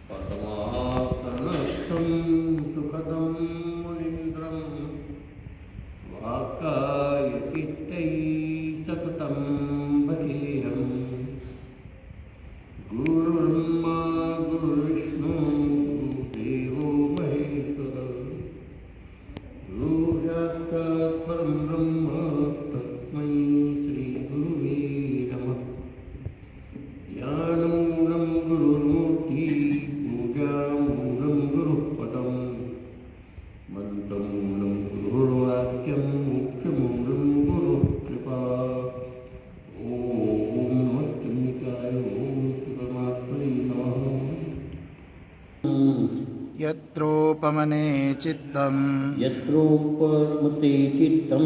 परमार्थनस्थं सुखदं मुनीन्द्रं वाक्कायचित्तैः सततं भजेऽहम्। गुरुर्ब्रह्मा गुरुर्विष्णु गुरुर्देवो महेश्वरः गुरुसाक्षात् परं ब्रह्म तस्मै श्रीगुरुवे नमः। ज्ञानमूलं गुरुर्मूर्तिः पूजामूलं गुरुः पदम् मन्त्रमूलं गुरुर्वाक्यं मोक्षमूलं गुरुः कृपा। ॐ नमस्ते नित्याय ॐ श्रीपरमात्मने नमः। यत्रोपमने चित्तं यत्रोपरमते चित्तं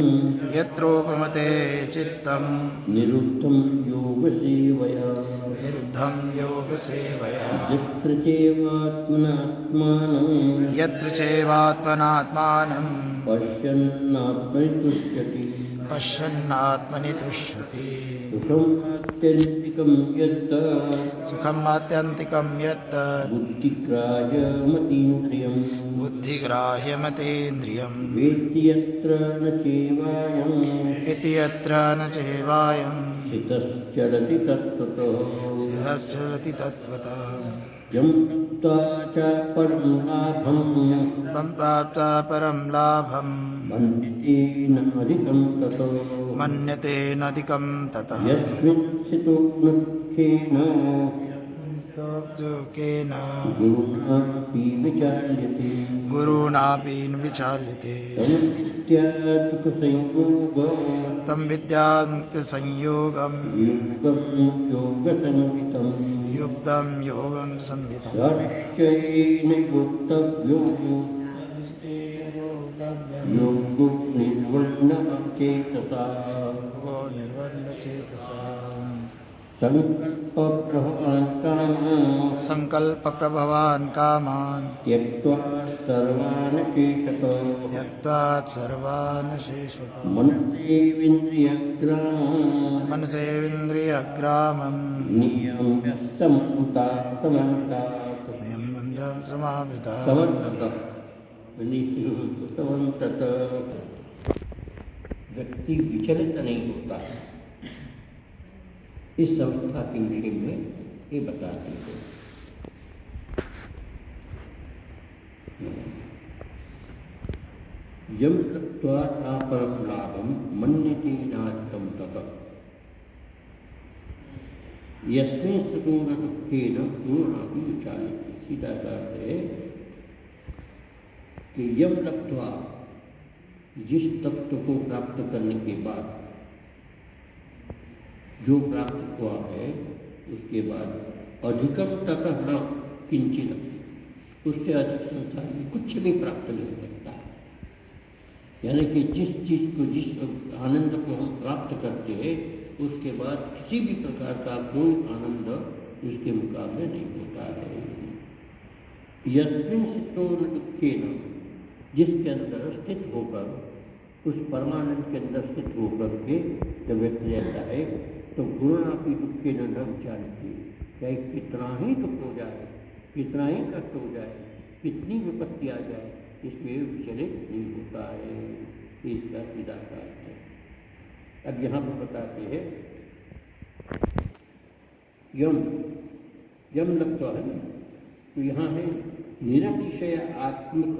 यत्रोपमते चित्तं निरुद्धं योगसेवया निरुद्धं योगसेवया यत्र चैवात्मनात्मानं यत्र चैवात्मनात्मानं पश्यन्नात्मनि तुष्यति पश्यन्नात्मनि तुष्यति। सुखमात्यन्तिकं यत् सुखम् आत्यन्तिकं यत् बुद्धिग्राह्यमतीन्द्रियं बुद्धिग्राह्यमतीन्द्रियं वेत्ति यत्र न चैवायम् इति यत्र न चैवायं स्थितश्चरति तत्त्वतो सिद्धश्चरति तत्त्वतः। यं प्राप्त्वा च परं लाभं प्राप्ता परं लाभं मन्यतेनाधिकं ततो मन्यते नधिकं ततः। यस्मिन् स्थितो न दुःखेन दुःखेन गुरुणापि विचाल्यते गुरुणापि न विचाल्यते तं विद्यामुक्तसंयोगं युक्तं योगसंहितं युक्तं योगं संवितं दर्शयेन योक्तव्यो योगो निर्वर्णचेतसा निर्वर्णचेतसा संकल्पप्रभवान् कामान् त्यक्त्वा सर्वान् शेषतः मनसेविन्द्रियग्रामं नियम्य समाहितः व्यक्ति विचलित नहीं होता है। इस अवस्था के विषय में ये बताते हैं। यम तत्त्वा परम लाभम मन्यते नाधिकं ततः यस्मिन् स्थितो न दुःखेन गुरुणापि विचाल्यते। सीधा सा अर्थ है कि यम लब्ध्वा जिस तत्व को प्राप्त करने के बाद जो प्राप्त हुआ है उसके बाद अधिकम ततः न किंचित उससे अधिक संसार में कुछ भी प्राप्त नहीं हो सकता। यानी कि जिस चीज को जिस आनंद को हम प्राप्त करते हैं उसके बाद किसी भी प्रकार का कोई आनंद उसके मुकाबले नहीं होता है। यस्मिन् स्थितो न दुःखेन जिसके अंदर स्थित होकर उस परमानंद के अंदर स्थित होकर के जब व्यक्ति रहता है तो गुरुणापि दुःखे न विचारती। चाहे कितना ही दुख हो जाए कितना ही कष्ट हो जाए कितनी विपत्ति आ जाए इसमें विचलित नहीं होता है। इसका सीधा सा है। अब यहाँ पर बताते हैं यम यम लगता है तो यहाँ है निरतिशय आत्मक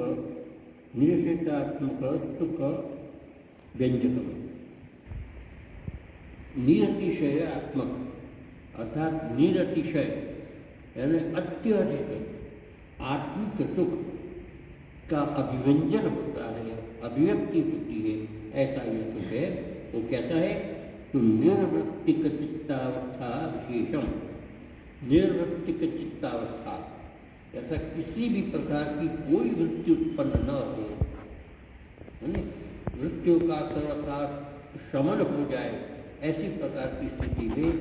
निरतिशयात्मक सुख व्यंजक निरतिशयात्मक अर्थात निरतिशय यानी अत्यधिक आत्मिक सुख का अभिव्यंजन होता है अभिव्यक्ति होती है। ऐसा ये सुख है वो कैसा है तो निर्वृत्तिक चित्तावस्था विशेषम निर्वृत्तिक चित्तावस्था ऐसा किसी भी प्रकार की कोई वृत्ति उत्पन्न न हो मृत्यु का सर्वथा शमन हो जाए ऐसी प्रकार की स्थिति में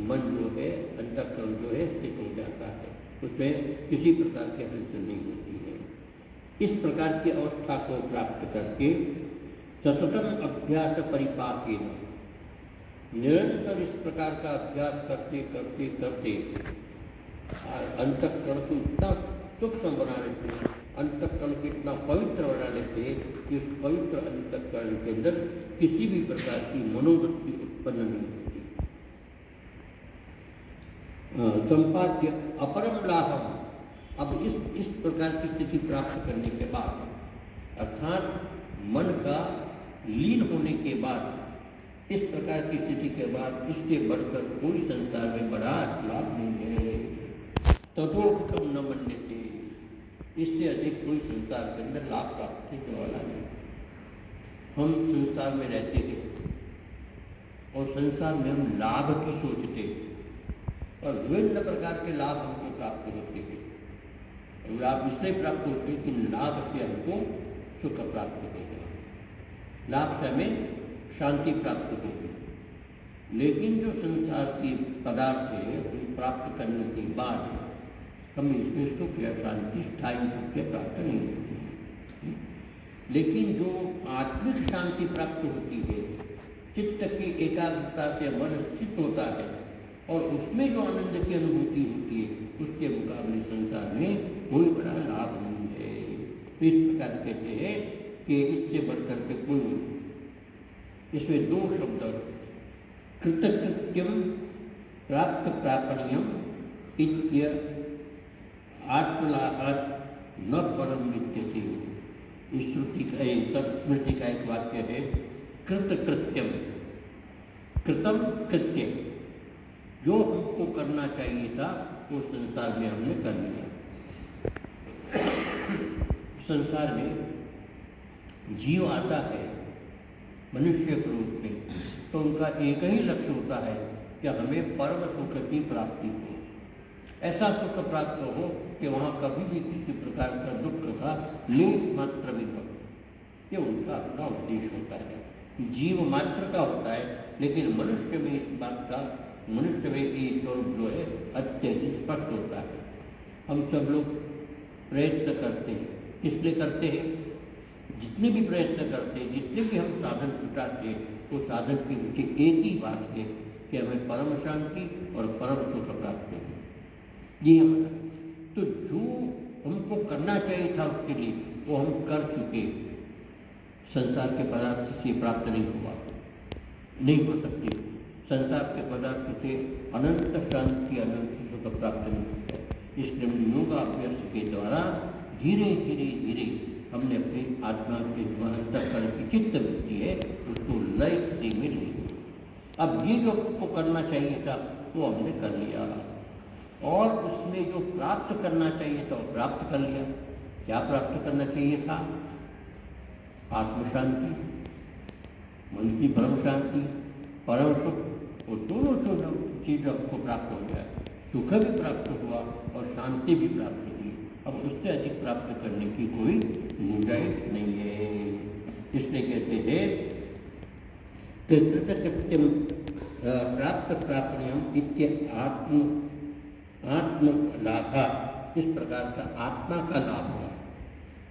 मन जो है अंतःकरण जो है स्थित हो जाता है उसमें किसी प्रकार की हलचल नहीं होती है। इस प्रकार की अवस्था को प्राप्त करके सततम अभ्यास परिपाकेन निरंतर इस प्रकार का अभ्यास करते करते करते अंतःकरण को इतना सूक्ष्म बना लेते, अंतःकरण को इतना पवित्र बना लेते कि उस पवित्र अंतःकरण के अंदर किसी भी प्रकार की मनोवृत्ति उत्पन्न नहीं होती। संपाद्य अपरम लाभम, अब इस प्रकार की स्थिति प्राप्त करने के बाद, अर्थात मन का लीन होने के बाद, इस प्रकार की स्थिति के बाद इससे बढ़कर कोई संसार में बड़ा लाभ नहीं है। तदोपम न मन्यते, इससे अधिक कोई संसार के अंदर लाभ प्राप्त होने वाला नहीं। हम संसार में रहते हैं और संसार में हम लाभ की सोचते और विभिन्न प्रकार के लाभ हमको प्राप्त होते हैं। लाभ इसलिए प्राप्त होते हैं कि लाभ से हमको सुख प्राप्त होगा, लाभ से हमें शांति प्राप्त होगी। लेकिन जो संसार के पदार्थ है उन प्राप्त करने के बाद हमें इसमें सुख या शांति, स्थायी सुख प्राप्त नहीं होती है। लेकिन जो आत्मिक शांति प्राप्त होती है, चित्त की एकाग्रता से मन स्थित होता है और उसमें जो आनंद की अनुभूति होती है, उसके मुकाबले संसार में कोई बड़ा लाभ नहीं है। इस प्रकार कहते हैं कि इससे बढ़कर के कोई, इसमें दो शब्द, कृतकृत्यम प्राप्त प्रापणीयम इत्य आत्मलाभात् न परम विद्यते। इस श्रुति का, स्मृति का एक वाक्य है, कृतकृत्यम, कृतम कृत्य, जो हमको करना चाहिए था वो संसार में हमने कर लिया। संसार में जीव आता है मनुष्य के रूप में, तो उनका एक ही लक्ष्य होता है कि हमें परम सुख की प्राप्ति हो, ऐसा सुख प्राप्त हो कि वहाँ कभी भी किसी प्रकार का दुख का लेप मात्र भी न हो। ये उनका अपना उद्देश्य होता है, जीव मात्र का होता है। लेकिन मनुष्य में इस बात का, मनुष्य में ये स्वरूप जो है अत्यधिक स्पष्ट होता है। हम सब लोग प्रयत्न करते हैं, किसलिए करते हैं? जितने भी प्रयत्न करते हैं, जितने भी हम साधन जुटाते हैं, वो साधन के पीछे एक ही बात है कि हमें परम शांति और परम सुख प्राप्त हो। ये हमारा, तो जो हमको करना चाहिए था उसके लिए वो हम कर चुके, संसार के पदार्थ से प्राप्त नहीं हुआ, नहीं हो सकती। संसार के पदार्थ से अनंत शांति, अनंत सुख प्राप्त नहीं होता। इसलिए योगाभ्यास के द्वारा धीरे धीरे धीरे हमने अपनी आत्मा के जो अंतःकरण की चित्त वृत्ति है उसको लय स्थिति में ली। अब ये जो हमको करना चाहिए था वो हमने कर लिया, और उसमें जो प्राप्त करना चाहिए था वो प्राप्त कर लिया। क्या प्राप्त करना चाहिए था? आत्म शांति, मन की परम शांति, परम सुख, वो दोनों चीज़ आपको प्राप्त हो गया। सुख भी प्राप्त हुआ और शांति भी प्राप्त हुई। अब उससे अधिक प्राप्त करने की कोई गुंजाइश नहीं है। इसलिए कहते हैं कि कृतकृत्यम प्राप्त प्रापणीयम इत्य आत्म लाभा, इस प्रकार का आत्मा का लाभ हुआ।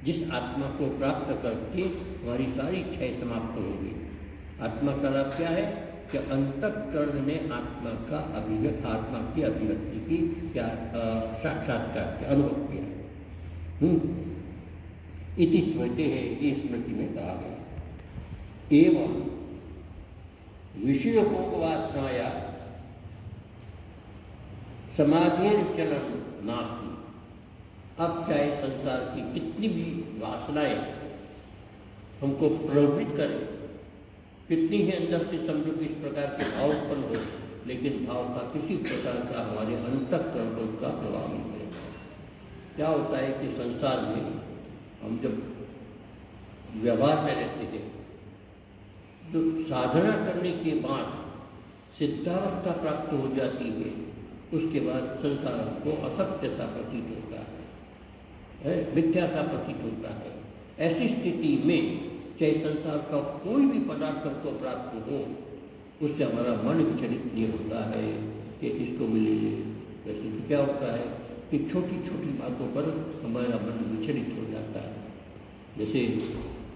जिस आत्मा को प्राप्त करके हमारी सारी इच्छाएं समाप्त होगी। आत्मा का लाभ क्या है कि अंतःकरण ने आत्मा का आत्मा की अभिव्यक्ति की क्या साक्षात्कार किया, अनुभव किया। इति स्मृति है, ये स्मृति में कहा गया। एवं विषय भोग वासनाया समाधिर्चलन नास्ति। अब चाहे संसार की कितनी भी वासनाएं हमको प्रलोभित करें, कितनी ही अंदर से समझो कि इस प्रकार के भाव उत्पन्न हो, लेकिन भाव का किसी प्रकार का हमारे अंतःकरण पर उसका प्रभाव नहीं पड़ेगा। क्या होता है कि संसार में हम जब व्यवहार में रहते हैं तो साधना करने के बाद सिद्धावस्था प्राप्त हो जाती है, उसके बाद संसार हमको असत्य सा प्रतीत होता है, मिथ्या सा प्रतीत होता है। ऐसी स्थिति में चाहे संसार का कोई भी पदार्थ हमको प्राप्त हो, उससे हमारा मन विचलित ये होता है कि इसको मिले। वैसे तो क्या होता है कि छोटी छोटी बातों पर हमारा मन विचलित हो जाता है। जैसे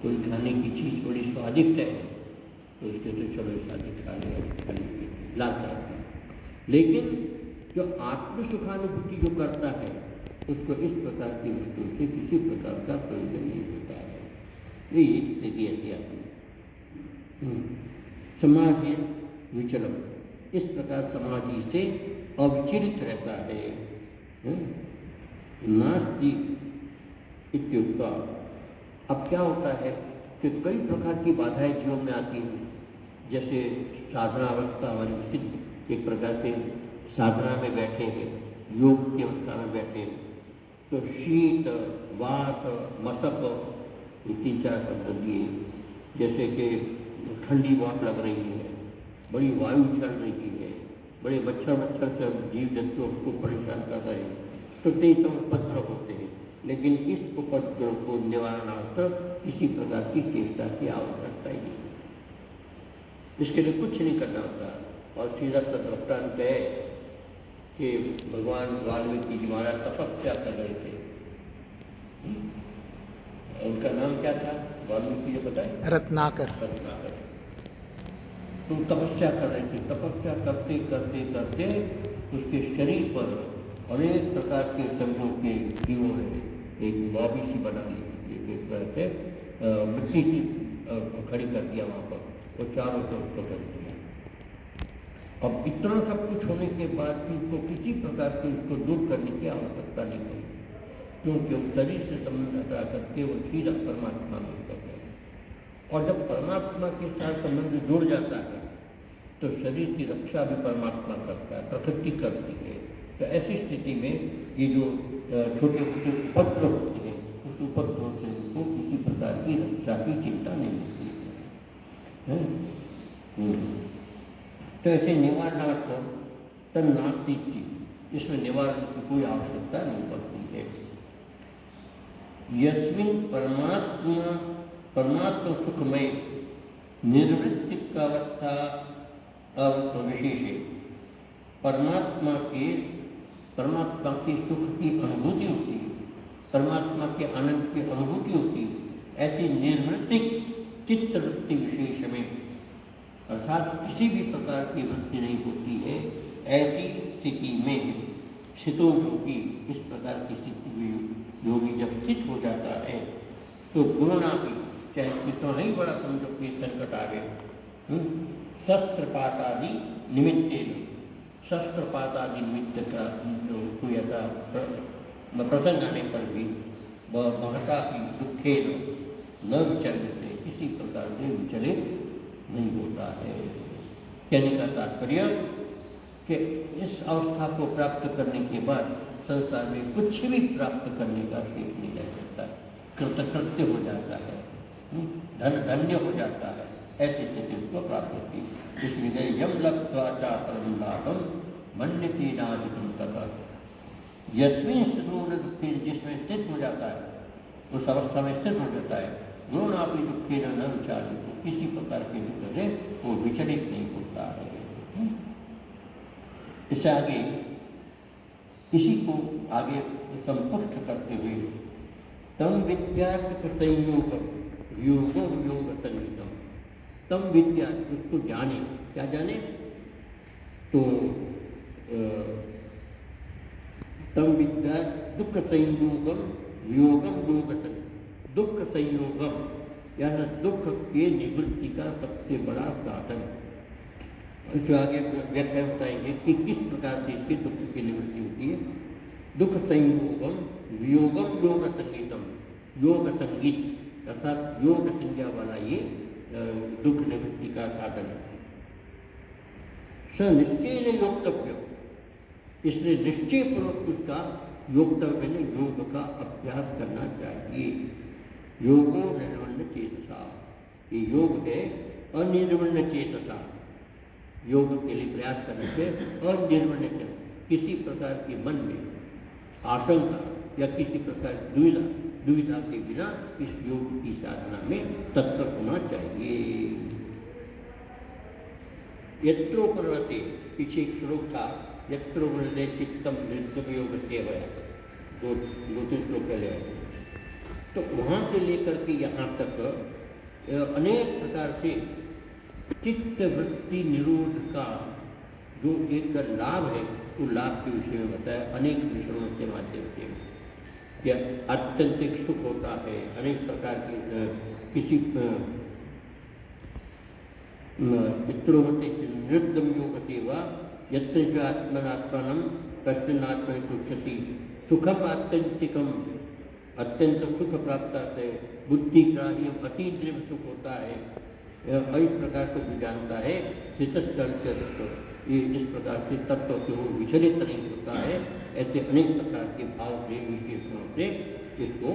कोई खाने की चीज़ बड़ी स्वादिष्ट है तो उसके तो चलो शादी खा ली लालसा। लेकिन जो आत्मसुखानुभूति जो करता है उसको इस प्रकार की वस्तु से किसी प्रकार का प्रयोजन नहीं होता है। ये स्थिति ऐसी आती है। समाज विचलन, इस प्रकार समाधि से अविचलित रहता है। नास्ति इत्युक्ता। अब क्या होता है कि कई प्रकार की बाधाएं जीवन में आती हैं, जैसे साधना अवस्था वाली सिद्ध एक प्रकार से साधना में बैठे हैं, योग की अवस्था में बैठे हैं, तो शीत वात मशक ये 3-4 शब्द दिए। जैसे कि ठंडी बहुत लग रही है, बड़ी वायु चल रही है, बड़े मच्छर से जीव जंतु उसको परेशान कर रहे हैं, तो कई सब उपद्रव होते हैं। लेकिन इस उपद्रव को निवारणार्थ किसी प्रकार की चेष्टा की आवश्यकता ही नहीं, इसके लिए कुछ नहीं करना होता। और सीधा सा दृष्टांत है कि भगवान वाल्मीकि जी महाराज तपस्या कर रहे थे। उनका नाम क्या था वाल्मीकि जी बताए? रत्नाकर। तो तपस्या कर रहे थे। तपस्या करते करते करते उसके शरीर पर अनेक प्रकार के शब्दों के जीवों ने एक लॉबी सी बना ली, एक तरह से मिट्टी की खड़ी कर दिया वहाँ पर, वो चारों तरफ पकड़ दिया। अब इतना सब कुछ होने के बाद भी उसको किसी प्रकार से उसको दूर करने की आवश्यकता नहीं पड़ी, क्योंकि वो शरीर से संबंध हटा करके वो सीधा परमात्मा में उतर गए। और जब परमात्मा के साथ संबंध जुड़ जाता है तो शरीर की रक्षा भी परमात्मा करता है, प्रकृति करती है। तो ऐसी स्थिति में ये जो छोटे छोटे उपद्रव होते हैं, उस उपद्रव से उनको किसी प्रकार की रक्षा की चिंता नहीं होती है। तो ऐसे निवारणार्थ तन्नास्ति, इसमें निवारण की कोई आवश्यकता नहीं पड़ती है। यस्मिन् परमात्मा सुखमय निर्वृत्तिक अवस्था विशेष, परमात्मा के सुख की अनुभूति होती है, परमात्मा के आनंद की अनुभूति होती है। ऐसी निर्वृत्तिक चित्तवृत्ति विशेष में, अर्थात किसी भी प्रकार की वृत्ति नहीं होती है, ऐसी स्थिति में स्थितो योगी, इस प्रकार की स्थिति में योगी जब स्थित हो जाता है तो गुरुना भी, चाहे कितना ही बड़ा समझो कि संकट आ गए, शस्त्रपात आदि निमित्त, शस्त्रपात आदि निमित्त का कोई ऐसा प्रसंग आने पर भी महता ही दुखे न विचलित, किसी प्रकार से विचलित नहीं होता है। कहने का तात्पर्य कि इस अवस्था को प्राप्त करने के बाद संसार में कुछ भी प्राप्त करने का शेष नहीं रह सकता, कृतकृत्य हो जाता है, धन्य हो जाता है। ऐसी स्थिति उसको प्राप्त होती है। इसलिए यम लब्ध्वा परम लाभम मन्यते नाधिकम तथा, यस्मिन् स्थितो न दुःखे, जिसमें स्थित हो जाता है, उस अवस्था में स्थित हो जाता है, गुरुणापि दुःखे न विचारित, किसी प्रकार के दुख से वो विचलित नहीं होता है। इससे आगे इसी को आगे संपुष्ट करते हुए तम विद्यार्थ संयोग योगो योग संगीतम, तम विद्या, उसको जाने, क्या जाने, तो तम विद्या दुख संयोगम योगम योग संगीतम, दुख संयोगम या दुख के निवृत्ति का सबसे बड़ा साधन। इसके आगे व्याख्या बताएंगे कि किस प्रकार से इसके दुख की निवृत्ति होती है। दुख संयोगम वियोगम योग संगीतम, योग संगीत अर्थात योग संज्ञा वाला ये दुख निवृत्ति का साधन है। स निश्चय योक्तव्य, इसलिए निश्चय पूर्वक उसका योक्तव्य ने योग का अभ्यास करना चाहिए। योगो निर्वर्ण चेतसा, ये योग है अनिर्वर्ण चेतसा, योग के लिए प्रयास करने से अनिर्वर्ण चेतसा, किसी प्रकार के मन में आशंका या किसी प्रकार की दुविधा के बिना इस योग की साधना में तत्पर होना चाहिए। यत्रोपरवते, पीछे एक श्लोक था, यत्रोपरवते चित्तम निर्गम योग से वया, दो श्लोक पहले है। तो वहाँ से लेकर के यहाँ तक अनेक प्रकार से चित्त वृत्ति निरोध का जो एक लाभ है, वो लाभ के विषय में बताया अनेक विषयों के माध्यम से। क्या आत्यंतिक सुख होता है, अनेक प्रकार की किसी पितृवते नृत्यम योग सेवा यत्र च आत्मनात्मनम कश्चनात्मनि तुष्यति सुखम आत्यंतिकम, अत्यंत सुख प्राप्त होता है। बुद्धि ग्राह्य अतीन्द्रिय सुख होता है। इस प्रकार को भी जानता है। ये इस प्रकार से तत्व के वो विचलित नहीं होता है। ऐसे अनेक प्रकार के भाव से विशेषणों से इसको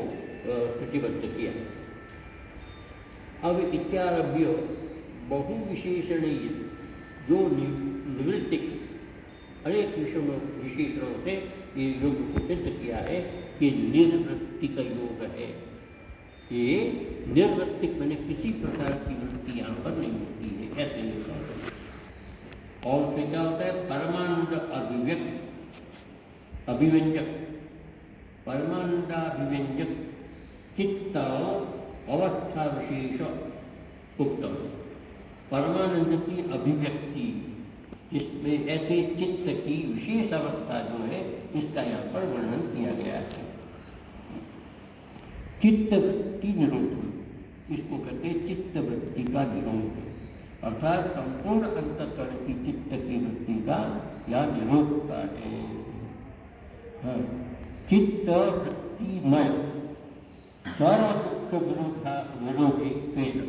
सूचीबद्ध किया। अब इत्यारभ्य बहु विशेषणीय जो निवृत्ति अनेक विशेषणों से ये योग को सिद्ध किया है कि निर्वृत्ति का योग है। ये निर्वृत्ति मैंने किसी प्रकार की वृत्ति यहाँ पर नहीं होती है, ऐसे योग। और फिर क्या होता है? परमानंद अभिव्यंजक परमानंदाभिव्यंजक चित्त अवस्था विशेष उत्तम। परमानंद की अभिव्यक्ति, जिसमें ऐसे चित्त की विशेष अवस्था जो है, इसका यहाँ पर वर्णन किया गया है। चित्त वृत्ति निरोध, इसको कहते हैं चित्त वृत्ति का निरोध, अर्थात संपूर्ण अंतःकरण की चित्त की वृत्ति का या निरोध होता है। चित्त वृत्तिमय सर्व दुख विरोधी पेद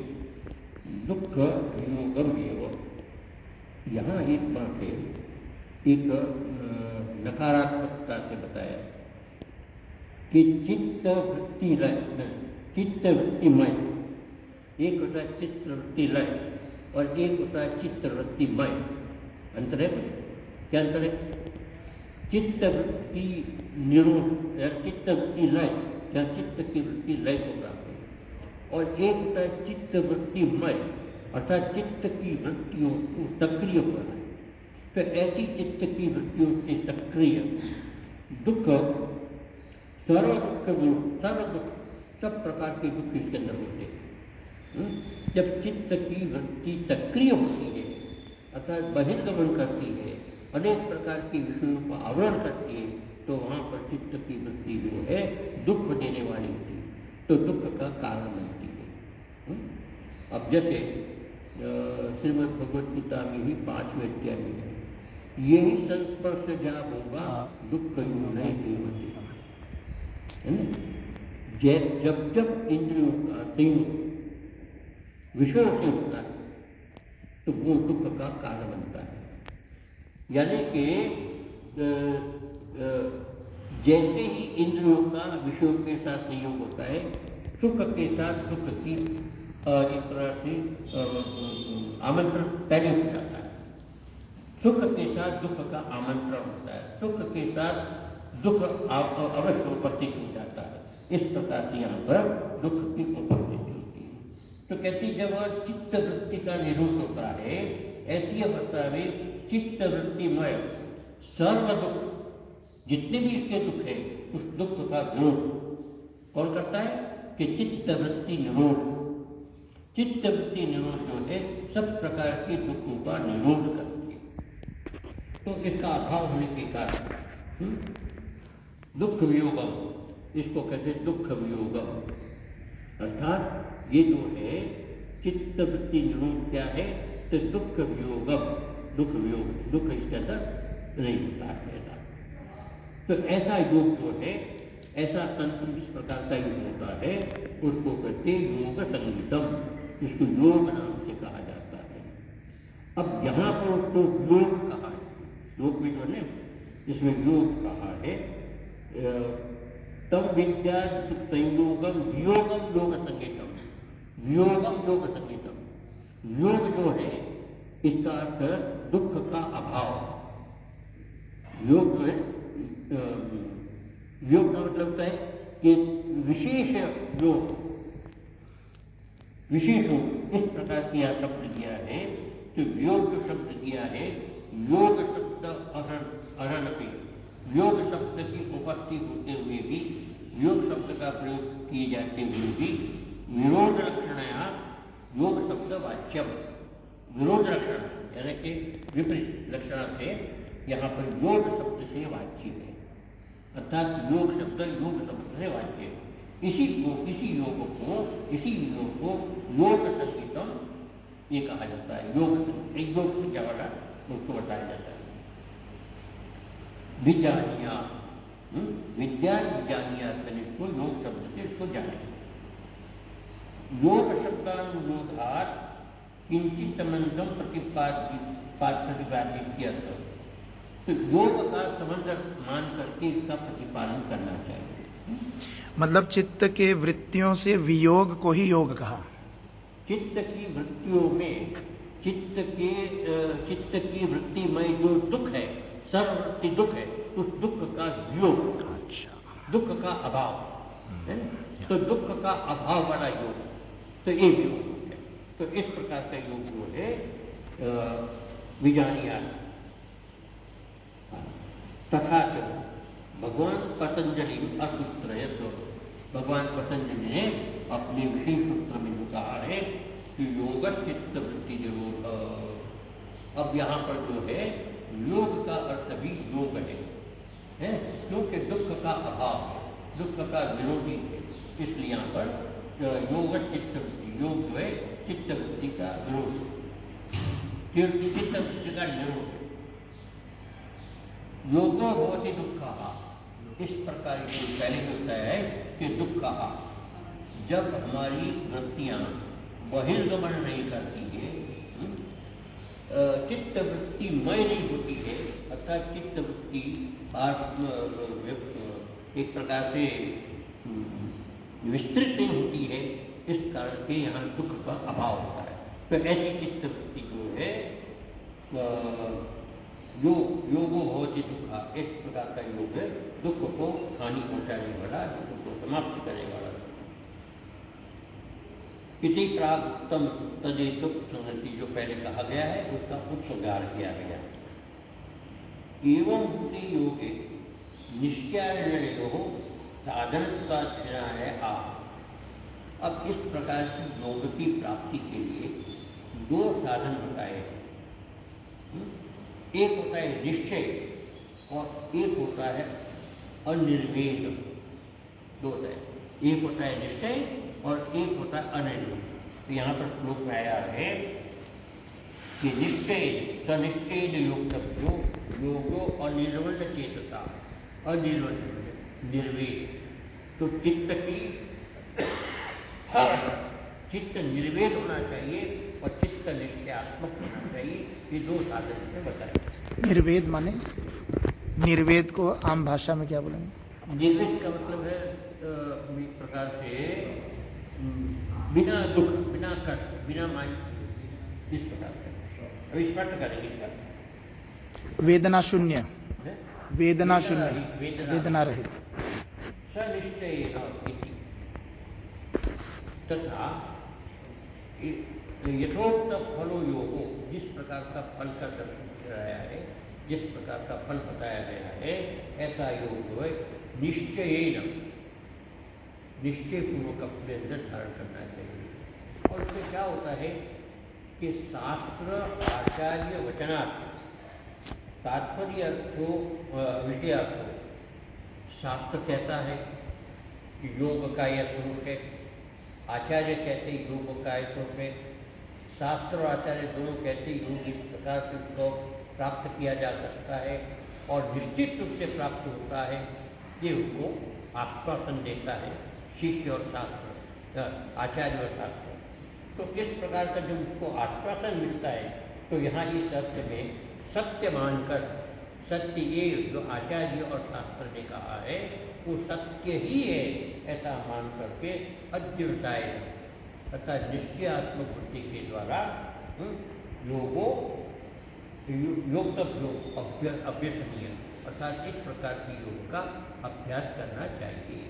दुख वियोगम एवं। यहाँ एक बात है, एक नकारात्मकता से बताया कि चित्त वृत्तिमय, एक होता है चित्तवृत्ति लय और एक होता है चित्तवृत्तिमय। अंतर है कुछ? क्या अंतर है? चित्तवृत्ति निरोध या चित्तवृत्ति लय या चित्त की वृत्ति लय को प्राप्त है, और एक होता है चित्तवृत्तिमय, अर्थात चित्त की वृत्तियों को सक्रिय होना है। तो ऐसी चित्त की वृत्तियों से सक्रिय दुख, सर्व दुख, सब प्रकार के दुख इसके अंदर होते हैं। जब चित्त की वृत्ति सक्रिय होती है, अर्थात बहिर्गमन करती है, अनेक प्रकार के विषयों को आवरण करती है, तो वहाँ पर चित्त की वृत्ति जो है दुख देने वाली होती है, तो दुख का कारण बनती है। अब जैसे श्रीमद् भगवद गीता में ही 5वें अध्याय में है, यही संस्पर्श जहाँ होगा दुख नहीं होती है ना। जब जब इंद्रियों का संयोग विषयों से होता है तो वो दुख का कारण बनता है। यानी कि जैसे ही इंद्रियों का विषयों के साथ संयोग होता है, सुख के साथ दुख की एक तरह से आमंत्रण पहले हो जाता है। सुख के साथ दुख का आमंत्रण होता है, सुख के साथ दुख अवश्य उपस्थित हो जाता है। इस प्रकार से यहाँ पर दुख की उपस्थिति होती है। तो कहती जब चित्त वृत्ति का निरोध होता है, ऐसी अवस्था में चित्त वृत्तिमय सर्व दुख, जितने भी इसके दुख है, उस दुख का विरोध कौन करता है? कि चित्त वृत्ति निरोध। चित्त वृत्ति निरोध जो है सब प्रकार के दुखों का निरोध करती है। तो इसका अभाव होने के कारण दुख वियोगम, इसको कहते हैं दुख वियोगम। अर्थात ये जो है चित्त वृत्ति निरोध क्या है? तो दुख वियोगम, दुख वियोग, दुख इसके अंदर नहीं होता है। तो ऐसा योग जो है, ऐसा संतुलन जिस प्रकार का योग होता है, उसको कहते योग संगीतम, इसको योग नाम से कहा जाता है। अब यहाँ पर उसको योग कहा है, योग में जो है इसमें योग कहा है, तम विद्या संयोगम वियोगम योग संगीतम, वियोगम योग संगीतम। योग जो है इसका अर्थ दुख का अभाव। योग जो है, योग का मतलब होता है कि विशेष योग, विशेष योग, इस प्रकार की यह शब्द दिया है। तो योग जो शब्द दिया है, योग शब्द अरणपी, योग शब्द की उपस्थित होते हुए भी, योग शब्द का प्रयोग किए जाते हुए भी, निरोध लक्षणया योग शब्द वाच्यम, विरोध लक्षण यानी कि विपरीत लक्षण से यहाँ पर योग शब्द से वाच्य है, अर्थात योग शब्द से वाच्य है। इसी योग को योग संगीतम ये कहा जाता है। योग से क्या वाला उसको बताया जाता है। विजानिया विद्या विजानिया इसको योग शब्द से इसको जाने। योग शब्दानुरोधात किंचित संबंधम प्रतिपादित, तो योग का संबंध मान करके इसका प्रतिपादन करना चाहिए। मतलब चित्त के वृत्तियों से वियोग को ही योग कहा। चित्त की वृत्तियों में चित्त की वृत्ति में जो दुख है, सर्ववृत्ति दुख है, उस दुख का वियोग, अच्छा, दुख का अभाव है। तो दुख का अभाव वाला योग, तो ये योग है। तो इस प्रकार का योग जो है विजानिया। तथा भगवान पतंजलि असूत्रयत, भगवान पतंजलि ने अपने विशेष सूत्र में जो कहा है कि योग चित्त वृत्ति निरोध। अब यहाँ पर जो है योग का अर्थ भी योग है, क्योंकि दुख का अभाव है, दुख का विरोधी है, इसलिए यहाँ पर योग चित्त वृत्ति, योग जो है चित्त वृत्ति का विरोध, चित्त वृत्ति का निरोध है। योगो होती दुखा, इस प्रकार की पहले होता है कि दुखा, जब हमारी वृत्तियां बहिर्गमन नहीं करती है, चित्त वृत्ति मय नहीं होती है, अर्थात चित्त वृत्ति एक प्रकार से विस्तृत नहीं होती है, इस कारण से यहाँ दुख का अभाव होता है। तो ऐसी चित्त वृत्ति जो है योगो होती दुखा, इस प्रकार का योग है दुख को हानि पहुंचाने वाला, दुख को समाप्त करने वाला। इति प्राप्तम तदेतुक संगति, जो पहले कहा गया है उसका उपसंहार किया गया। एवं भूति योगे निश्चयान्वयो साधनताध्याय आ। अब इस प्रकार की योग की प्राप्ति के लिए दो साधन बताए हैं। एक होता है निश्चय और एक होता है अनिर्वेद। दो होता है, एक होता है निश्चय और एक होता है अनिर्वेद। तो यहाँ पर श्लोक में आया है कि निश्चय सनिश्चय युक्तव्यो योगो अनिर्वल चेतता, अनिर्वल निर्वेद। तो चित्त निर्वेद होना चाहिए और चित्त निश्चयात्मक होना चाहिए। ये दो साधन इसमें बताए। निर्वेद माने, निर्वेद को आम भाषा में क्या बोलेंगे? निर्वेद का मतलब है एक प्रकार से बिना दुख, बिना कष्ट, बिना मायूस, इस प्रकार से। अभी स्पष्ट करेंगे इसका। वेदना शून्य, वेदना शून्य, वेदना रहित। सनिश्चय तथा यथोक्त फलो योगो, जिस प्रकार का फल का दर्शन कराया है, जिस प्रकार का फल बताया गया है, ऐसा योग जो है निश्चय पूर्वक अपने अंदर धारण करना चाहिए। और उसमें क्या होता है कि शास्त्र आचार्य वचनार्थ तात्पर्य अर्थो विषयार्थो, शास्त्र कहता है कि योग का यह स्वरूप है, आचार्य कहते हैं योग का यह स्वरूप है, शास्त्र और आचार्य दोनों कहते हैं योग इस प्रकार से उसको प्राप्त किया जा सकता है और निश्चित रूप से प्राप्त होता है, ये उनको आश्वासन देता है शिष्य और शास्त्र, आचार्य और शास्त्र। तो इस प्रकार का जब उसको आश्वासन मिलता है तो यहाँ इस अर्थ में सत्य मानकर, सत्य ये जो आचार्य और शास्त्र ने कहा है वो सत्य ही है ऐसा मान करके अध्यवसाय अर्थात निश्चयात्मक बुद्धि के द्वारा योगो योगतव्यो अभ्यसनीय, अर्थात इस प्रकार की योग का अभ्यास करना चाहिए।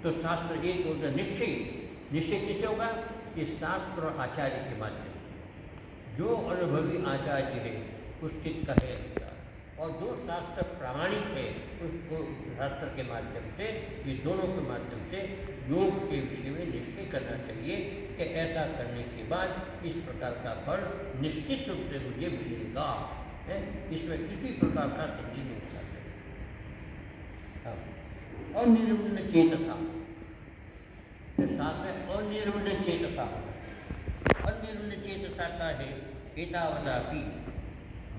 तो शास्त्र एक होता है निश्चय, निश्चय किसे होगा कि शास्त्र और आचार्य के माध्यम से, जो अनुभवी आचार्य है उस चित्त का है और जो शास्त्र प्रामाणिक है उसको शास्त्र के माध्यम से, ये दोनों के माध्यम से योग के विषय में निश्चय करना चाहिए कि ऐसा करने के बाद इस प्रकार का फल निश्चित रूप से मुझे मिलेगा है। इसमें किसी प्रकार का संदेह नहीं होना चाहिए। अनिर्वृण्ण चेतसा, साथ में अनिर्वृण्ण चेतसा, अनिर्वृण्ण चेतसा का है एतावता भी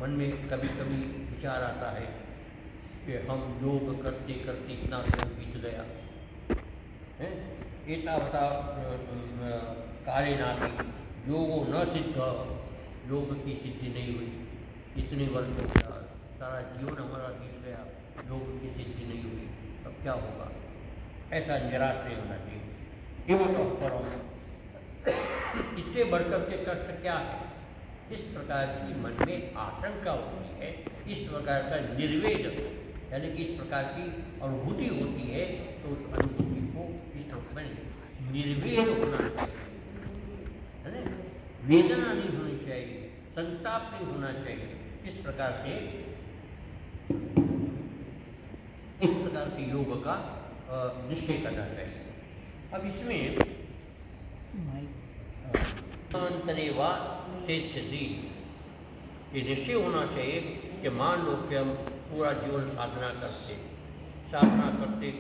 मन में कभी कभी विचार आता है कि हम योग करते करते इतना समय बीत गया है, एतावता कार्यनापि योगो न सिद्ध, योग की सिद्धि नहीं हुई, इतने वर्ष हो गया, सारा जीवन हमारा बीत गया, योग की सिद्धि नहीं हुई, अब क्या होगा? ऐसा निराश नहीं होना चाहिए। हिम्मत और करो, इससे बढ़कर के कष्ट क्या है? इस प्रकार की मन में आशंका होती है, इस प्रकार का निर्वेद यानी कि इस प्रकार की अनुभूति होती है, तो उस अनुभूति को इस रूप में निर्वेद होना चाहिए, है ना? वेदना नहीं होनी चाहिए, संताप नहीं होना चाहिए। इस प्रकार से योग का निश्चय करना चाहिए। अब इसमें अंतरे वा शेषसी, ये निश्चय होना चाहिए कि मान लो कि हम पूरा जीवन साधना करते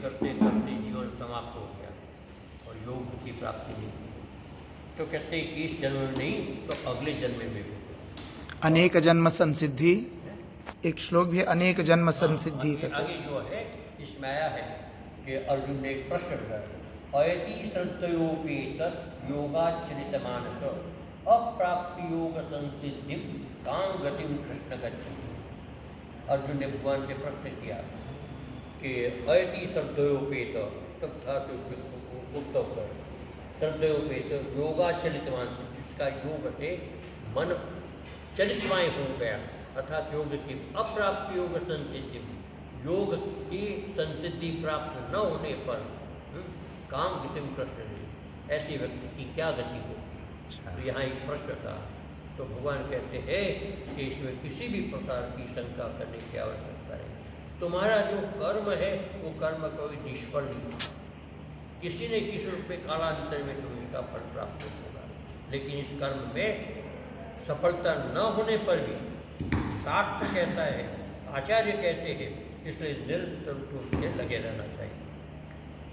करते जीवन समाप्त हो गया और योग की प्राप्ति नहीं हुई, तो कहते हैं कि इस जन्म में नहीं तो अगले जन्म में भी। अनेक जन्म संसिद्धि, एक श्लोक भी अनेक जन्म संसिद्धि कहते हैं। आगे जो है इसमें आया है कि अर्जुन ने एक प्रश्न किया, अयति श्रद्धयोपेतस् योगाचरितमानस अप्राप्त योग संसिद्धि कां गतिम कृष्ण गच्छति। अर्जुन ने भगवान से प्रश्न किया कि अयति श्रद्धयोपेत, तथा से उत्तर श्रद्धयोपेत योगाचलितमान, जिसका योग से मन चलितमय हो गया, अर्थात योग की अप्राप्त योग संसिद्धि, योग की संसिद्धि प्राप्त न होने पर काम गतिम कृष्ण, ऐसे व्यक्ति की क्या गति हो? तो यहाँ एक प्रश्न था, तो भगवान कहते हैं कि इसमें किसी भी प्रकार की शंका करने की आवश्यकता नहीं। तुम्हारा जो कर्म है वो कर्म कभी निष्फल नहीं, किसी न किसी रूप में कालांतर में तुम्हें इसका फल प्राप्त होगा, लेकिन इस कर्म में सफलता न होने पर भी शास्त्र कहता है, आचार्य कहते हैं, इसलिए निरंतर रूप से लगे रहना चाहिए।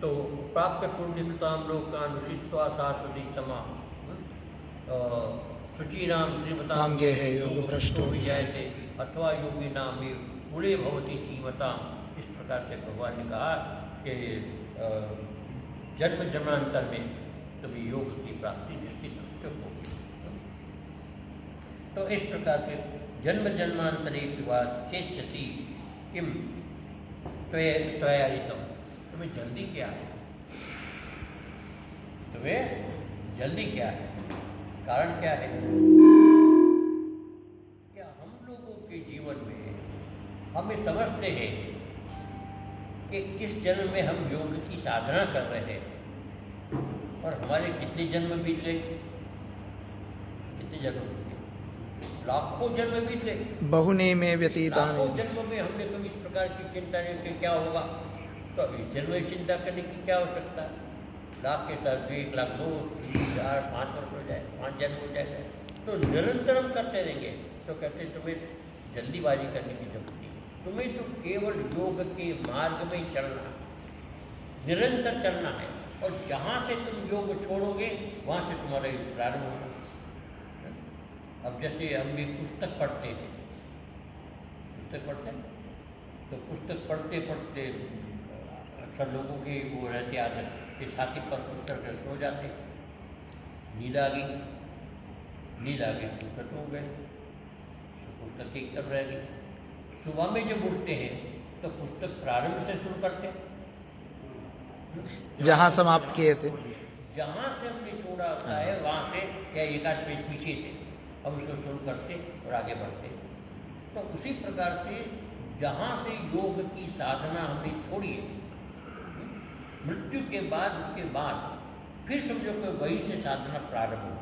तो प्राप्त पुण्यकृताम लोकानुषित्वा शाश्वती समा शुचीनाम श्रीमताम गे है योग भ्रष्टो विजयते अथवा योगी नाम पूरे भवती धीमता। इस प्रकार से भगवान ने कहा कि जन्म जन्मांतर में कभी योग की प्राप्ति निश्चित रूप से होगी। तो इस प्रकार से जन्म जन्मांतरे शेषति किम त्वयारितम, तुम्हें जल्दी क्या है? तुम्हें जल्दी क्या है? कारण क्या है? क्या हम लोगों के जीवन में हम समझते हैं कि इस जन्म में हम योग की साधना कर रहे हैं और हमारे कितने जन्म बीत गए? कितने जन्म बीत गए? लाखों जन्म बीत गए। बहुने में व्यतीतानि, लाखों जन्म में हमने कभी इस प्रकार की चिंता नहीं की क्या होगा, तो इस जन्म में चिंता करने की क्या आवश्यकता है? लाख के साथ 1 लाख 2 3 4 5 वर्ष हो जाए, 5 जन्म हो जाए, तो निरंतर हम करते रहेंगे। तो कहते तुम्हें जल्दीबाजी करने की जरूरत नहीं, तुम्हें तो केवल योग के मार्ग में ही चलना है, निरंतर चलना है, और जहाँ से तुम योग छोड़ोगे वहाँ से तुम्हारा योग प्रारंभ होगा। अब जैसे हम भी पुस्तक पढ़ते हैं, तो पुस्तक पढ़ते पढ़ते अक्सर लोगों की वो रहती आदत कि छाती पर पुस्तक सो जाते, नींद आ गई पुस्तक हो गए, तो पुस्तक एक तरफ रह गई। सुबह में जब उठते हैं तो पुस्तक प्रारंभ से शुरू करते हैं, जहाँ समाप्त किए थे, जहाँ से हमने छोड़ा होता है वहाँ से या एक आध पेज पीछे से हम उसको शुरू करते और आगे बढ़ते। तो उसी प्रकार से जहाँ से योग की साधना हमने छोड़ी है, मृत्यु के बाद उसके बाद फिर समझो कि वहीं से साधना प्रारंभ हो,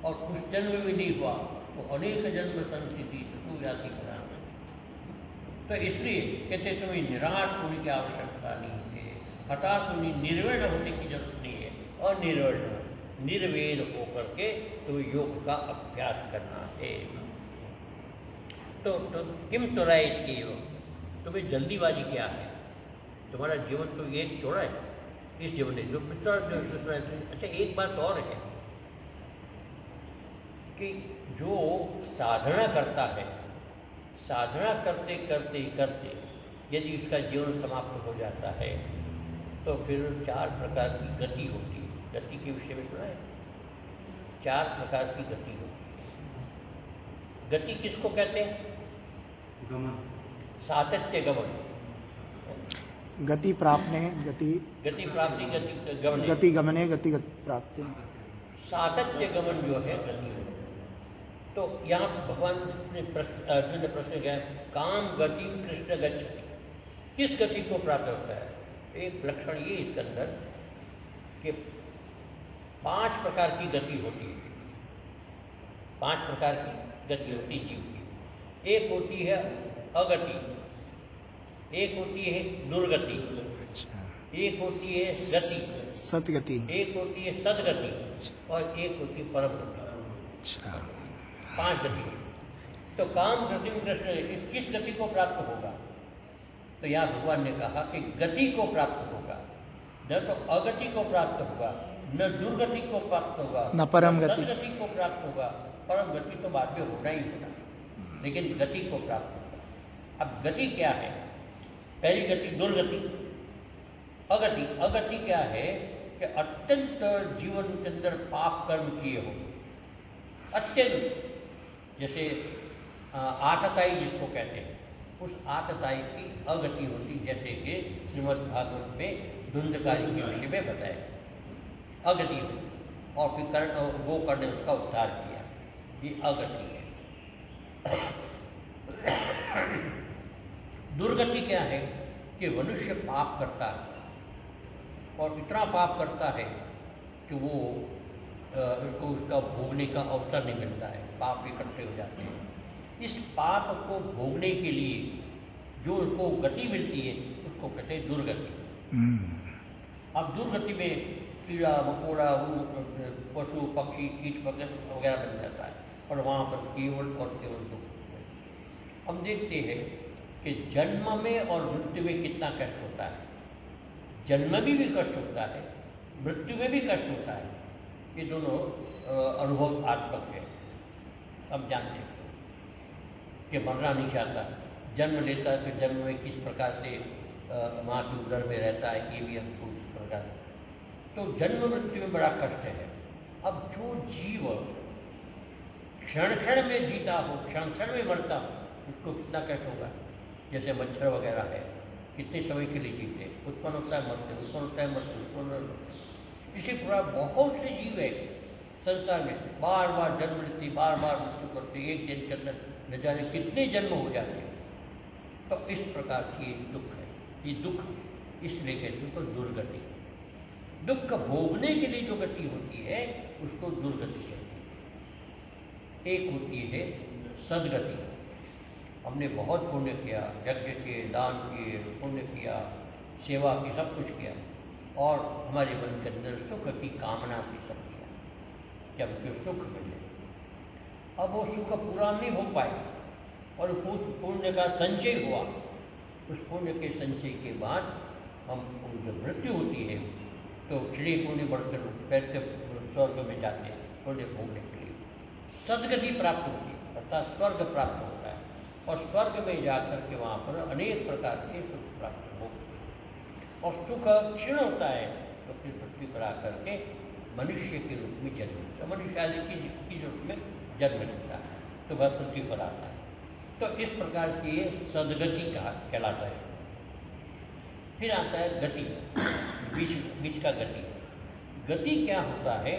और उस जन्म में नहीं हुआ तो अनेक जन्म संसिद्धि तो याद ही करा। तो इसलिए कहते तुम्हें निराश होने की आवश्यकता नहीं है, हताश होने, निर्वर्ण होने की जरूरत नहीं है, और निर्वर्ण निर्वेद होकर के तुम्हें योग का अभ्यास करना है। तो किम तुरायत की योग, तुम्हें जल्दीबाजी क्या है? तुम्हारा जीवन तो एक थोड़ा है, इस जीवन में जो पिछड़ा जो। अच्छा, एक बात और है कि जो साधना करता है, साधना करते करते करते यदि उसका जीवन समाप्त हो जाता है तो फिर 4 प्रकार की गति होती है। गति के विषय में सुना है? 4 प्रकार की गति होती है। गति किसको कहते हैं? गमन, सातत्य गमन, गति प्राप्ने, गति गति प्राप्ति, गति गमने, गति गमने, गति प्राप्ति। सातत्य गमन जो है गति है। तो यहाँ भगवान ने अर्जुन ने प्रश्न किया, काम गति कृष्ण गच्छति, किस गति को प्राप्त होता है? एक लक्षण ये इसके अंदर कि 5 प्रकार की गति होती है। 5 प्रकार की गति होती है जीव की। एक होती है अगति, एक होती है दुर्गति, एक होती है गति, सतगति, एक होती है सदगति, और एक होती है परम गति। 5 गति। तो काम गति में कृष्ण किस गति को प्राप्त होगा? तो यहाँ भगवान ने कहा कि गति को प्राप्त होगा, न तो अगति को प्राप्त होगा, न दुर्गति को प्राप्त होगा, न परम गति, सदगति को प्राप्त होगा। परम गति तो बाद में होना ही होगा, लेकिन गति को प्राप्त होगा। अब गति क्या है? पहली गति दुर्गति। अगति, अगति क्या है कि अत्यंत जीवन के अंदर पाप कर्म किए हो, अत्यंत, जैसे आतताई जिसको कहते हैं, उस आतताई की अगति होती, जैसे कि श्रीमद् भागवत में धुंधकारी के विषय में बताया अगति हो, और फिर गोकर्ण ने उसका उद्धार किया, ये अगति है। दुर्गति क्या है कि मनुष्य पाप करता है और इतना पाप करता है कि वो उसको उसका भोगने का अवसर नहीं मिलता है, पाप इकट्ठे हो जाते हैं। इस पाप को भोगने के लिए जो उसको गति मिलती है उसको कहते हैं दुर्गति। अब दुर्गति में कीड़ा मकोड़ा, पशु पक्षी कीट वगैरह बन जाता है, और वहाँ पर केवल और केवल दुख। हम देखते हैं कि जन्म में और मृत्यु में कितना कष्ट होता है। जन्म में भी कष्ट होता है, मृत्यु में भी कष्ट होता है। ये दोनों अनुभवात्मक है, हम जानते हैं कि मरना नहीं चाहता, जन्म लेता है, फिर जन्म में किस प्रकार से माँ के उदर में रहता है, ये भी हमको इस प्रकार। तो जन्म मृत्यु में बड़ा कष्ट है। अब जो जीव क्षण क्षण में जीता हो, क्षण क्षण में मरता हो, उसको कितना कष्ट होगा। जैसे मच्छर वगैरह है, कितने समय के लिए जीते, उत्पन्न होता है मरते, उत्पन्न होता है मरते, उत्पन्न। इसी प्रकार बहुत से जीव है संसार में, बार बार जन्म लेते, बार बार मृत्यु करते, एक दिन के अंदर न जाने कितने जन्म हो जाते हैं। तो इस प्रकार की दुख है, ये दुख इसलिए कहते हैं उसको दुर्गति। दुख भोगने के लिए जो गति होती है उसको दुर्गति कहते हैं। एक होती है सदगति, हमने बहुत पुण्य किया, यज्ञ किए, दान किए, पुण्य किया, सेवा की, सब कुछ किया, और हमारे मन के अंदर सुख की कामना से सब किया, जब फिर सुख मिले। अब वो सुख पूरा नहीं हो पाए और पुण्य का संचय हुआ। उस पुण्य के संचय के बाद हम जब मृत्यु होती है तो क्षणी पुण्य बढ़कर पैसे स्वर्ग में जाते हैं पुण्य भोगने के लिए। सदगति प्राप्त होती है, अर्थात स्वर्ग प्राप्त होता है, और स्वर्ग में जाकर के वहाँ पर अनेक प्रकार के सुख प्राप्त होते हैं। और सुख क्षीण होता है तो फिर पृथ्वी पर आकर के मनुष्य के रूप में जन्म लेता है, मनुष्य आदि किस रूप में जन्म लेता है, तो वह पृथ्वी पर आता है। तो इस प्रकार की ये सदगति का कहलाता है। फिर आता है गति, बीच का गति। गति क्या होता है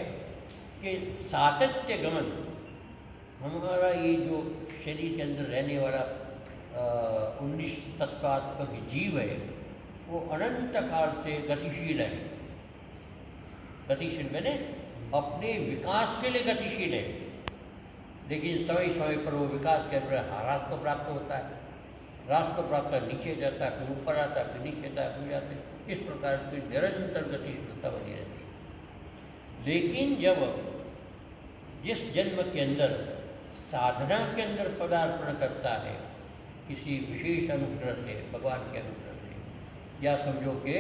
कि सातत्य गमन, हमारा ये जो शरीर के अंदर रहने वाला 19 तत्वात्मक जीव है वो अनंत काल से गतिशील है। गतिशील मैंने अपने विकास के लिए गतिशील है, लेकिन समय समय पर वो विकास के ह्रास को प्राप्त होता है। रास्ता प्राप्त नीचे जाता है, फिर ऊपर आता है, फिर नीचे आता है, फिर जाते हैं। इस प्रकार की निरंतर गतिशीलता बनी रहती है। लेकिन जब जिस जन्म के अंदर साधना के अंदर पदार्पण करता है किसी विशेष अनुग्रह से, भगवान के अनुग्रह से, या समझो कि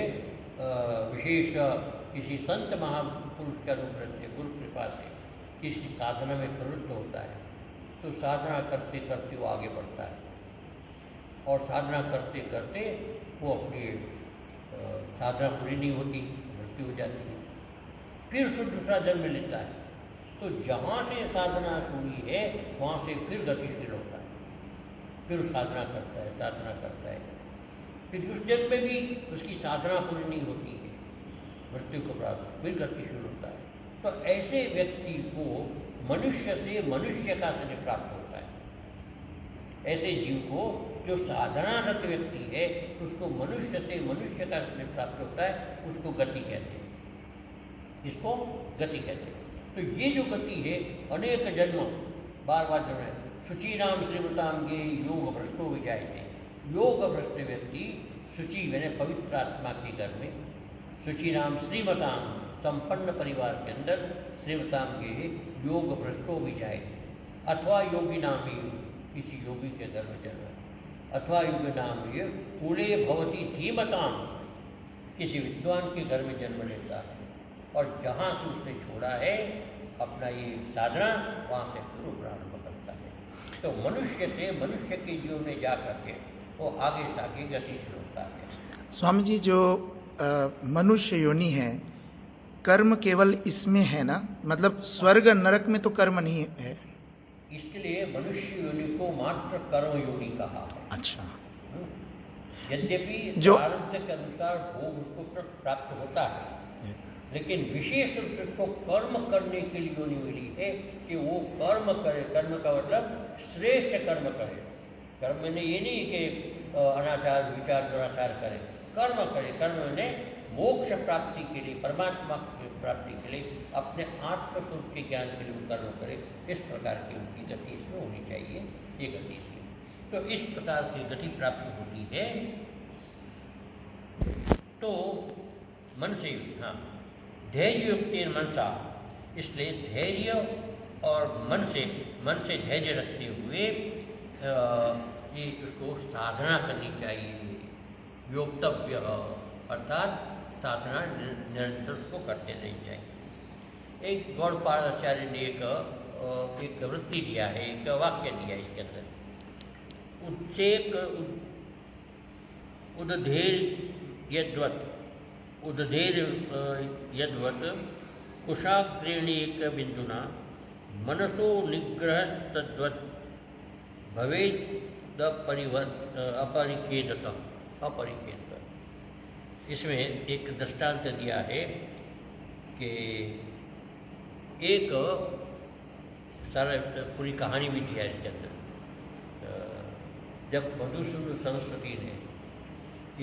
विशेष किसी संत महापुरुष के अनुग्रह से, गुरु कृपा से किसी साधना में प्रवृत्त होता है, तो साधना करते करते वो आगे बढ़ता है और साधना करते करते वो अपनी साधना पूरी नहीं होती, मृत्यु हो जाती है, फिर उसको दूसरा जन्म लेता है। तो जहाँ से साधना शुरू है वहाँ से फिर गतिशील होता है, फिर साधना करता है, साधना करता है, फिर उस जन्म में भी उसकी साधना पूरी नहीं होती है, मृत्यु को प्राप्त, फिर गतिशील होता है। तो ऐसे व्यक्ति को मनुष्य से मनुष्य का शरीर प्राप्त होता है। ऐसे जीव को जो साधनारत व्यक्ति है उसको मनुष्य से मनुष्य का शरीर प्राप्त होता है, उसको गति कहते हैं, इसको गति कहते हैं। तो ये जो गति है अनेक जन्म बार बार जन्म है। शुचीनाम श्रीमताम के योग भ्रष्टो विजायते। योग भ्रष्ट व्यक्ति शुचि मैंने पवित्र आत्मा के घर में, शुचीनाम श्रीमताम संपन्न परिवार के अंदर, श्रीमताम के योग भ्रष्टो विजायते, अथवा योगी नाम ही किसी योगी के घर में जन्म, अथवा युग नाम ये कुले भवती धीमताम किसी विद्वान के घर में जन्म लेता है, और जहाँ से उसने छोड़ा है अपना ये साधना वहाँ से फिर प्रारंभ करता है। तो मनुष्य से मनुष्य के जीवन में जा करके वो आगे से आगे गतिशील होता है। स्वामी जी, जो मनुष्य योनि है, कर्म केवल इसमें है ना? मतलब स्वर्ग नरक में तो कर्म नहीं है। इसके लिए मनुष्य योनि को मात्र कर्म योनि कहा है। अच्छा। यद्यपि जो प्रारब्ध के अनुसार भोग उसको प्राप्त होता है, लेकिन विशेष रूप से उसको कर्म करने के लिए योनि मिली है कि वो कर्म करे। कर्म का मतलब श्रेष्ठ कर्म करे। कर्म में ये नहीं कि अनाचार विचार दुराचार करे, कर्म करे। कर्म में मोक्ष प्राप्ति के लिए, परमात्मा की प्राप्ति के लिए, अपने आत्मस्वरूप के ज्ञान के लिए कर्म करे। इस प्रकार की उनकी गति इसमें होनी चाहिए, ये गति से। तो इस प्रकार से गति प्राप्त होती है। तो मन से, हाँ, धैर्य युक्ति मनसा, इसलिए धैर्य और मन से धैर्य रखते हुए ये उसको साधना करनी चाहिए। योक्तव्य अर्थात साधना निरंतर उसको करते रहनी चाहिए। एक गौड़पादाचार्य ने एक वृत्ति दिया है, एक वाक्य दिया इसके अंदर, उच्चेक उदधेर यद्वत् कुशाग्रेणेक बिंदुना मनसो निग्रह तद्वत् भवेद अपरिकेदत। इसमें एक दृष्टांत दिया है कि एक सारा पूरी कहानी भी दिया है इसके अंदर। जब मधुसूदन सरस्वती ने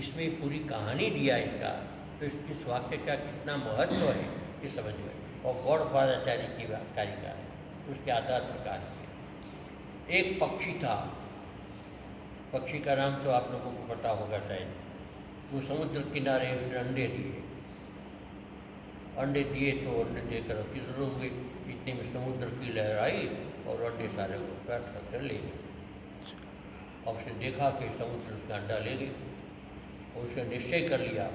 इसमें पूरी कहानी दिया इसका, तो इसकी वाक्य का कितना महत्व है ये समझ में। और गौड़पादाचार्य की कारिका है, उसके आधार पर कार्य। एक पक्षी था, पक्षी का नाम तो आप लोगों को पता होगा शायद। वो समुद्र किनारे उसने अंडे दिए तो अंडे देकर किधर हुए, इतने में समुद्र की लहर आई और अंडे सारे को काट कर ले गए। और उसने देखा कि समुद्र उसका अंडा ले गए, और उसने निश्चय कर लिया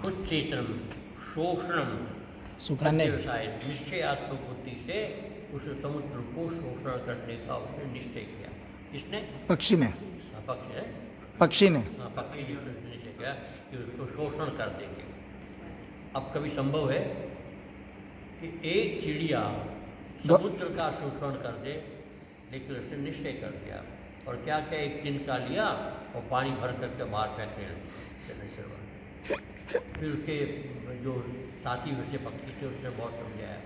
उच्चेतनम शोषणम सुखाने व्यवसाय, निश्चयात्मक बुद्धि से उस समुद्र को शोषण करने का उसने निश्चय किया। किसने? पक्षी ने। पक्षी ने निश्चय किया कि उसको शोषण कर देंगे। अब कभी संभव है कि एक चिड़िया समुद्र का शोषण कर दे, लेकिन उसने निश्चय कर दिया और क्या क्या एक तिनका लिया और पानी भर करके बाहर फेंकने लगे। फिर उसके जो साथी वैसे पक्षी थे उसने बहुत समझाया,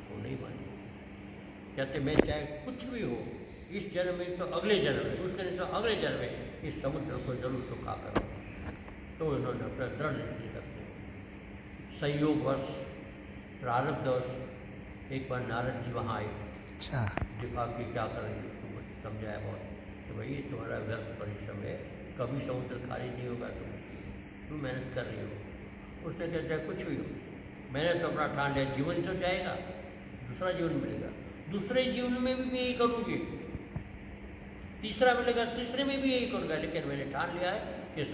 वो नहीं माने। कहते मैं चाहे कुछ भी हो, इस जन्म में तो अगले जन्म में, उसके नहीं तो अगले जन्म में इस समुद्र को जरूर सुखा करो। तो इन्होंने अपना दृढ़ निश्चय करते हैं। संयोगवश प्रारब्धवश एक बार नारद जी वहाँ आए अच्छा। दिमाग की क्या करेंगे, उसको कुछ समझाया बहुत तो भाई ये तुम्हारा व्यर्थ परिश्रम है, कभी समुद्र खाली नहीं होगा, तुम मेहनत कर रही हो। उसने कहा चाहे कुछ भी हो, मैंने तो अपना ठान लिया, जीवन तो जाएगा, दूसरा जीवन मिलेगा, दूसरे जीवन में भी मैं यही करूँगी, तीसरा मिलेगा, तीसरे में भी यही करूँगा, लेकिन मैंने ठान लिया है कि